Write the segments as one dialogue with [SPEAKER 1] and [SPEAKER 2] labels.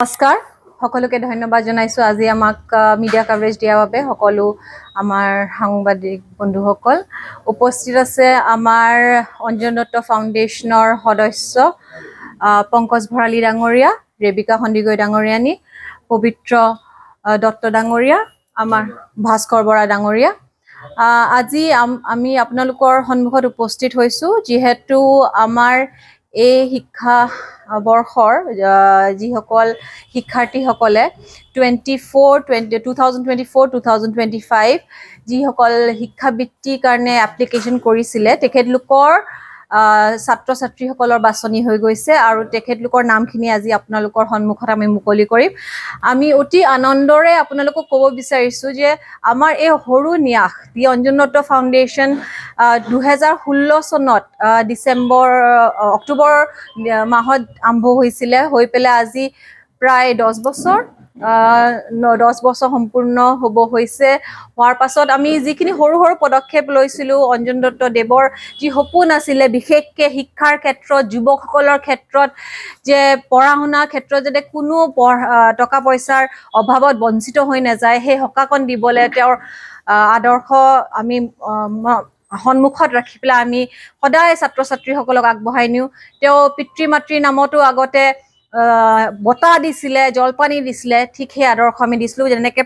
[SPEAKER 1] নমস্কাৰ সকলোকে ধন্যবাদ জনাইছো আজি আমাক মিডিয়া কভাৰেজ দিয়াৰ বাবে সকলো আমাৰ সাংবাদিক বন্ধুসকল উপস্থিত আছে আমাৰ অঞ্জন দত্ত ফাউণ্ডেশ্যনৰ সদস্য পংকজ ভৰালী ডাঙৰীয়া ৰেবিকা সন্দিগৈ ডাঙৰীয়ানী পবিত্ৰ দত্ত ডাঙৰীয়া আমাৰ ভাস্কৰ বৰা ডাঙৰীয়া আজি আমি আপোনালোকৰ সন্মুখত উপস্থিত হৈছো যিহেতু আমাৰ এই শিক্ষা বৰ্ষৰ যিসকল শিক্ষাৰ্থীসকলে 2024-2025 যিসকল শিক্ষাবৃত্তিৰ কাৰণে এপ্লিকেশ্যন কৰিছিলে তেখেতলোকৰ ছাত্ৰ ছাত্ৰীসকলৰ বাছনি হৈ গৈছে আৰু তেখেতলোকৰ নামখিনি আজি আপোনালোকৰ সন্মুখত আমি মুকলি কৰিম আমি অতি আনন্দৰে আপোনালোকক ক'ব বিচাৰিছো যে আমাৰ এই সৰু ন্যাস দি অঞ্জন দত্ত ফাউণ্ডেশ্যন 2016 চনত অক্টোবৰ মাহত আৰম্ভ হৈছিলে হৈ পেলাই আজি প্ৰায় 10 বছৰ সম্পূৰ্ণ হ'ব হৈছে হোৱাৰ পাছত আমি যিখিনি সৰু সৰু পদক্ষেপ লৈছিলোঁ অঞ্জন দত্ত দেৱৰ যি সপোন আছিলে বিশেষকৈ শিক্ষাৰ ক্ষেত্ৰত যুৱকসকলৰ ক্ষেত্ৰত যে পঢ়া শুনাৰ ক্ষেত্ৰত যাতে কোনো টকা পইচাৰ অভাৱত বঞ্চিত হৈ নাযায় সেই সকাহখন দিবলৈ তেওঁৰ আদৰ্শ আমি সন্মুখত ৰাখি পেলাই আমি সদায় ছাত্ৰ ছাত্ৰীসকলক আগবঢ়াই নিওঁ তেওঁ পিতৃ মাতৃৰ নামতো আগতে বঁটা দিছিলে জলপানী দিছিলে ঠিক সেই আদৰ্শ আমি দিছিলোঁ যেনেকৈ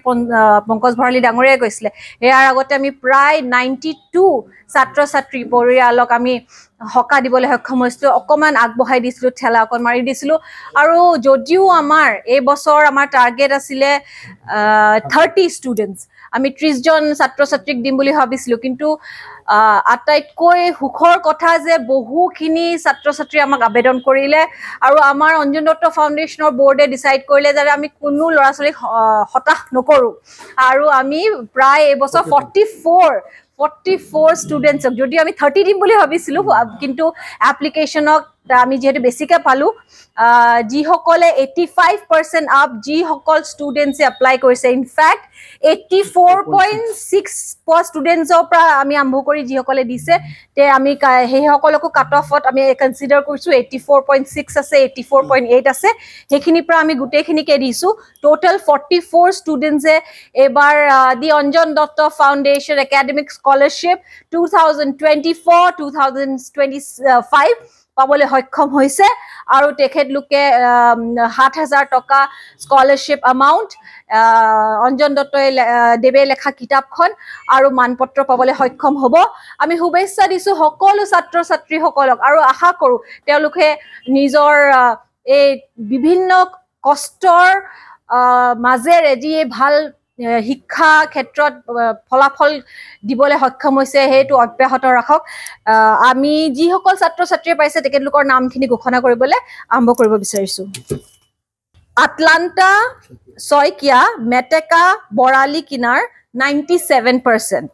[SPEAKER 1] পংকজ ভৰালী ডাঙৰীয়াই কৈছিলে ইয়াৰ আগতে আমি প্ৰায় 92 ছাত্ৰ ছাত্ৰী পৰিয়ালক আমি সকাহ দিবলৈ সক্ষম হৈছিলোঁ অকণমান আগবঢ়াই দিছিলোঁ ঠেলা অকণ মাৰি দিছিলোঁ আৰু যদিও আমাৰ এই বছৰ আমাৰ টাৰ্গেট আছিলে 30 ষ্টুডেণ্টছ আমি 30 জন ছাত্ৰ ছাত্ৰীক দিম বুলি ভাবিছিলোঁ কিন্তু আটাইতকৈ সুখৰ কথা যে বহুখিনি ছাত্ৰ ছাত্ৰী আমাক আবেদন কৰিলে আৰু আমাৰ অঞ্জন দত্ত ফাউণ্ডেশ্যনৰ বৰ্ডে ডিচাইড কৰিলে যে আমি কোনো ল'ৰা ছোৱালীক হতাশ নকৰোঁ আৰু আমি প্ৰায় এইবছৰ 44 ষ্টুডেণ্টছক যদিও আমি 30 দিম বুলি ভাবিছিলোঁ কিন্তু এপ্লিকেশ্যনক আমি যিহেতু বেছিকৈ পালোঁ যিসকলে 85% আপ যিসকল ষ্টুডেণ্টছে এপ্লাই কৰিছে ইনফেক্ট 84.6 ষ্টুডেণ্টছৰ পৰা আমি আৰম্ভ কৰি যিসকলে দিছে তে আমি সেইসকলকো কাট অফত আমি কনচিডাৰ কৰিছোঁ 84.6 আছে 84.8 আছে সেইখিনিৰ পৰা আমি গোটেইখিনিকে দিছোঁ টোটেল 44 ষ্টুডেণ্টছে এইবাৰ the Anjan Dutta foundation academic scholarship 2024-2025 পাবলৈ সক্ষম হৈছে আৰু তেখেতলোকে 7,000 টকা স্কলাৰশ্বিপ এমাউণ্ট অঞ্জন দত্তই দেৱে লেখা কিতাপখন আৰু মানপত্ৰ পাবলৈ সক্ষম হ'ব আমি শুভেচ্ছা দিছোঁ সকলো ছাত্ৰ ছাত্ৰীসকলক আৰু আশা কৰোঁ তেওঁলোকে নিজৰ এই বিভিন্ন কষ্টৰ মাজেৰে যি ভাল শিক্ষা ক্ষেত্ৰত ফলাফল দিবলৈ সক্ষম হৈছে সেইটো অব্যাহত ৰাখক আমি যিসকল ছাত্ৰ ছাত্ৰীয়ে পাইছে তেখেতলোকৰ নামখিনি ঘোষণা কৰিবলৈ আৰম্ভ কৰিব বিচাৰিছোঁ আটলান্টা শইকীয়া মেটেকা বৰালী কিনাৰ 97%,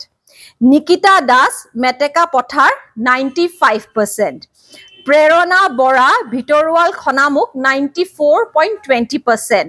[SPEAKER 1] নিকিতা দাস মেটেকা পথাৰ 95%, প্ৰেৰণা বৰা ভিতৰুৱাল খনামুখ 94.20%,